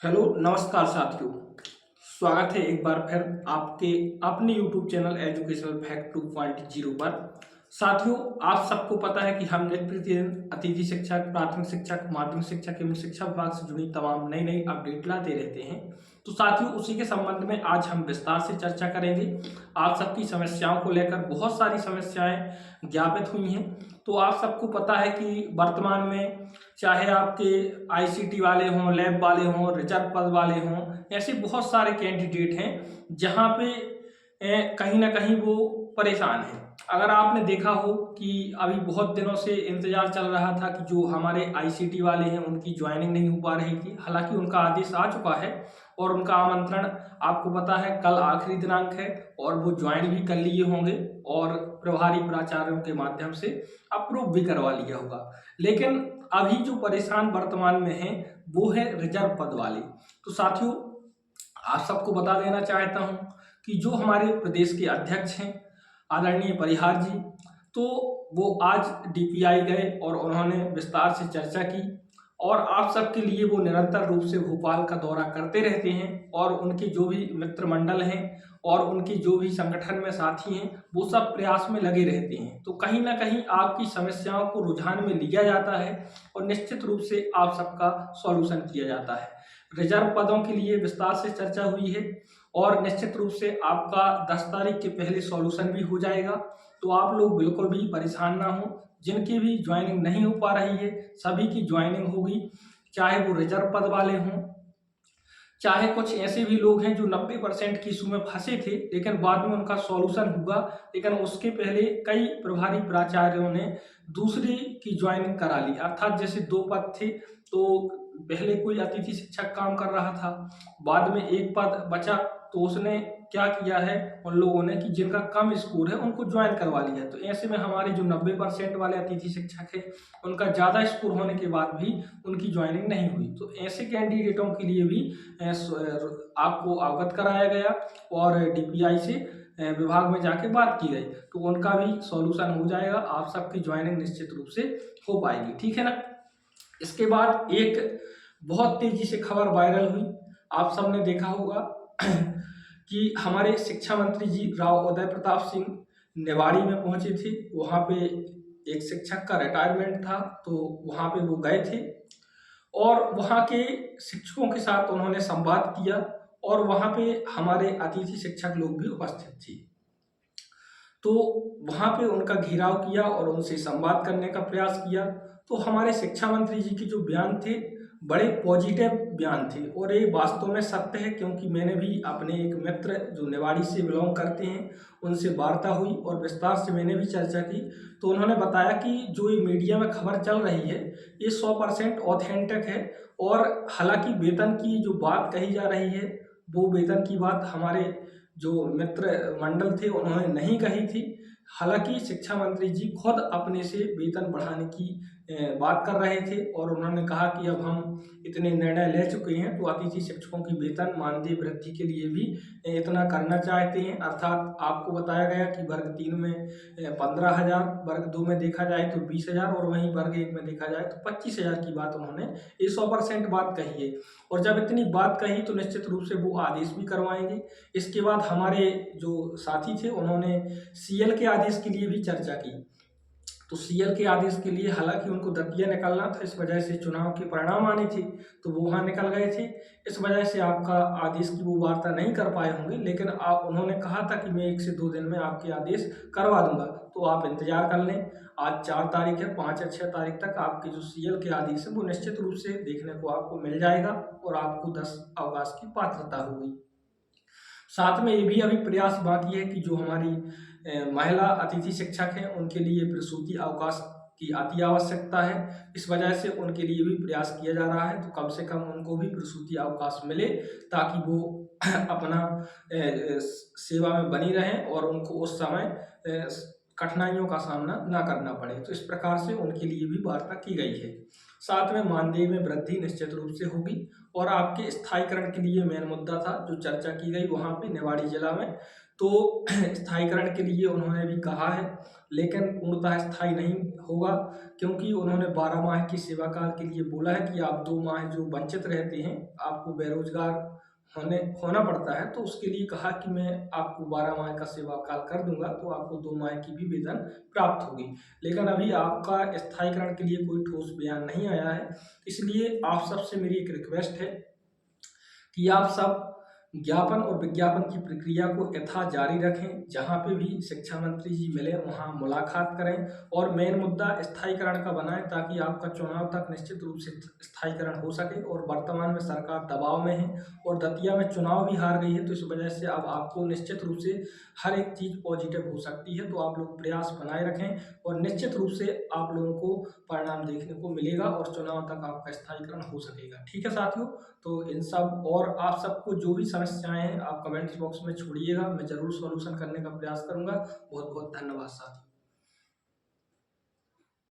Hello नमस्कार साथियों। स्वागत है एक बार फिर आपके अपने YouTube चैनल एजुकेशनल फैक्ट 2.0 पर। साथियों, आप सबको पता है कि हम नित्य प्रतिदिन अतिथि शिक्षक, प्राथमिक शिक्षक, माध्यमिक शिक्षक एवं शिक्षा विभाग से जुड़ी तमाम नई नई अपडेट लाते रहते हैं। तो साथियों, उसी के संबंध में आज हम विस्तार से चर्चा करेंगे। आप सबकी समस्याओं को लेकर बहुत सारी समस्याएं ज्ञापित हुई हैं। तो आप सबको पता है कि वर्तमान में चाहे आपके आईसीटी वाले हों, लैब वाले हों, रिजर्व पद वाले हों, ऐसे बहुत सारे कैंडिडेट हैं जहाँ पे कहीं ना कहीं वो परेशान हैं। अगर आपने देखा हो कि अभी बहुत दिनों से इंतजार चल रहा था कि जो हमारे आईसीटी वाले हैं उनकी ज्वाइनिंग नहीं हो पा रही थी, हालांकि उनका आदेश आ चुका है और उनका आमंत्रण आपको पता है कल आखिरी दिनांक है और वो ज्वाइन भी कर लिए होंगे और प्रभारी प्राचार्यों के माध्यम से अप्रूव भी करवा लिया होगा। लेकिन अभी जो परेशान वर्तमान में है वो है रिजर्व पद वाले। तो साथियों, आप सबको बता देना चाहता हूं कि जो हमारे प्रदेश के अध्यक्ष हैं आदरणीय परिहार जी, तो वो आज डीपीआई गए और उन्होंने विस्तार से चर्चा की और आप सबके लिए वो निरंतर रूप से भोपाल का दौरा करते रहते हैं और उनके जो भी मित्र मंडल हैं और उनके जो भी संगठन में साथी हैं वो सब प्रयास में लगे रहते हैं। तो कहीं ना कहीं आपकी समस्याओं को रुझान में लिया जाता है और निश्चित रूप से आप सबका सॉल्यूशन किया जाता है। रिजर्व पदों के लिए विस्तार से चर्चा हुई है और निश्चित रूप से आपका 10 तारीख के पहले सॉल्यूशन भी हो जाएगा। तो आप लोग बिल्कुल भी परेशान ना हो। जिनकी भी ज्वाइनिंग नहीं हो पा रही है सभी की ज्वाइनिंग होगी, चाहे वो रिजर्व पद वाले हों, चाहे कुछ ऐसे भी लोग हैं जो 90% की इशू में फंसे थे लेकिन बाद में उनका सॉल्यूशन हुआ। लेकिन उसके पहले कई प्रभारी प्राचार्यों ने दूसरी की ज्वाइनिंग करा ली, अर्थात जैसे 2 पद थे तो पहले कोई अतिथि शिक्षक काम कर रहा था, बाद में एक पद बचा तो उसने क्या किया है उन लोगों ने कि जिनका कम स्कोर है उनको ज्वाइन करवा लिया। तो ऐसे में हमारे जो 90% वाले अतिथि शिक्षक है उनका ज़्यादा स्कोर होने के बाद भी उनकी ज्वाइनिंग नहीं हुई। तो ऐसे कैंडिडेटों के लिए भी आपको अवगत कराया गया और डीपीआई से विभाग में जाके बात की गई तो उनका भी सॉल्यूशन हो जाएगा। आप सबकी ज्वाइनिंग निश्चित रूप से हो पाएगी, ठीक है ना। इसके बाद एक बहुत तेजी से खबर वायरल हुई, आप सबने देखा होगा कि हमारे शिक्षा मंत्री जी राव उदय प्रताप सिंह निवाड़ी में पहुंचे थे। वहां पे एक शिक्षक का रिटायरमेंट था तो वहां पे वो गए थे और वहाँ के शिक्षकों के साथ उन्होंने संवाद किया और वहाँ पे हमारे अतिथि शिक्षक लोग भी उपस्थित थे। तो वहाँ पे उनका घेराव किया और उनसे संवाद करने का प्रयास किया। तो हमारे शिक्षा मंत्री जी के जो बयान थे बड़े पॉजिटिव बयान थे और ये वास्तव में सत्य है, क्योंकि मैंने भी अपने एक मित्र जो निवाड़ी से बिलोंग करते हैं उनसे वार्ता हुई और विस्तार से मैंने भी चर्चा की। तो उन्होंने बताया कि जो ये मीडिया में खबर चल रही है ये 100% ऑथेंटिक है और हालांकि वेतन की जो बात कही जा रही है वो वेतन की बात हमारे जो मित्र मंडल थे उन्होंने नहीं कही थी। हालांकि शिक्षा मंत्री जी खुद अपने से वेतन बढ़ाने की बात कर रहे थे और उन्होंने कहा कि अब हम इतने निर्णय ले चुके हैं तो अतिथि शिक्षकों की वेतन मानदेय वृद्धि के लिए भी इतना करना चाहते हैं। अर्थात आपको बताया गया कि वर्ग 3 में 15,000, वर्ग 2 में देखा जाए तो 20,000 और वहीं वर्ग 1 में देखा जाए तो 25,000 की बात उन्होंने ये 100% बात कही है। और जब इतनी बात कही तो निश्चित रूप से वो आदेश भी करवाएंगे। इसके बाद हमारे जो साथी थे उन्होंने सीएल के आदेश के लिए भी चर्चा की। तो सीएल के आदेश के लिए हालांकि उनको दतिया निकलना था, इस वजह से चुनाव के परिणाम आने थे तो वो वहाँ निकल गए थे, इस वजह से आपका आदेश की वो वार्ता नहीं कर पाए होंगे। लेकिन आप उन्होंने कहा था कि मैं 1 से 2 दिन में आपके आदेश करवा दूंगा। तो आप इंतजार कर लें, आज 4 तारीख है, 5 या 6 तारीख तक आपके जो सीएल के आदेश है वो निश्चित रूप से देखने को आपको मिल जाएगा और आपको 10 अवकाश की पात्रता होगी। साथ में ये भी अभी प्रयास बाकी है कि जो हमारी महिला अतिथि शिक्षक हैं उनके लिए प्रसूति अवकाश की अति आवश्यकता है, इस वजह से उनके लिए भी प्रयास किया जा रहा है। तो कम से कम उनको भी प्रसूति अवकाश मिले ताकि वो अपना सेवा में बनी रहें और उनको उस समय कठिनाइयों का सामना ना करना पड़े। तो इस प्रकार से उनके लिए भी वार्ता की गई है। साथ में मानदेय में वृद्धि निश्चित रूप से होगी और आपके स्थायीकरण के लिए मेन मुद्दा था जो चर्चा की गई वहाँ पे निवाड़ी जिला में, तो स्थायीकरण के लिए उन्होंने भी कहा है, लेकिन पूर्णतः स्थायी नहीं होगा, क्योंकि उन्होंने 12 माह की सेवा काल के लिए बोला है कि आप 2 माह जो वंचित रहते हैं, आपको बेरोजगार होना पड़ता है, तो उसके लिए कहा कि मैं आपको 12 माह का सेवा काल कर दूंगा, तो आपको 2 माह की भी वेतन प्राप्त होगी। लेकिन अभी आपका स्थायीकरण के लिए कोई ठोस बयान नहीं आया है, इसलिए आप सबसे मेरी एक रिक्वेस्ट है कि आप सब ज्ञापन और विज्ञापन की प्रक्रिया को यथा जारी रखें। जहां पे भी शिक्षा मंत्री जी मिले वहां मुलाकात करें, और मेन मुद्दा स्थायीकरण का बनाएं, ताकि आपका चुनाव तक निश्चित रूप से स्थायीकरण हो सके। और वर्तमान में सरकार दबाव में है और दतिया में चुनाव भी हार गई है, तो इस वजह से अब आपको निश्चित रूप से हर एक चीज़ पॉजिटिव हो सकती है। तो आप लोग प्रयास बनाए रखें और निश्चित रूप से आप लोगों को परिणाम देखने को मिलेगा और चुनाव तक आपका स्थायीकरण हो सकेगा। ठीक है साथियों, तो इन सब और आप सबको जो भी समस्याएं हैं आप कमेंट बॉक्स में छोड़िएगा, मैं ज़रूर सॉल्यूशन करने का प्रयास करूंगा। बहुत बहुत धन्यवाद साथियों।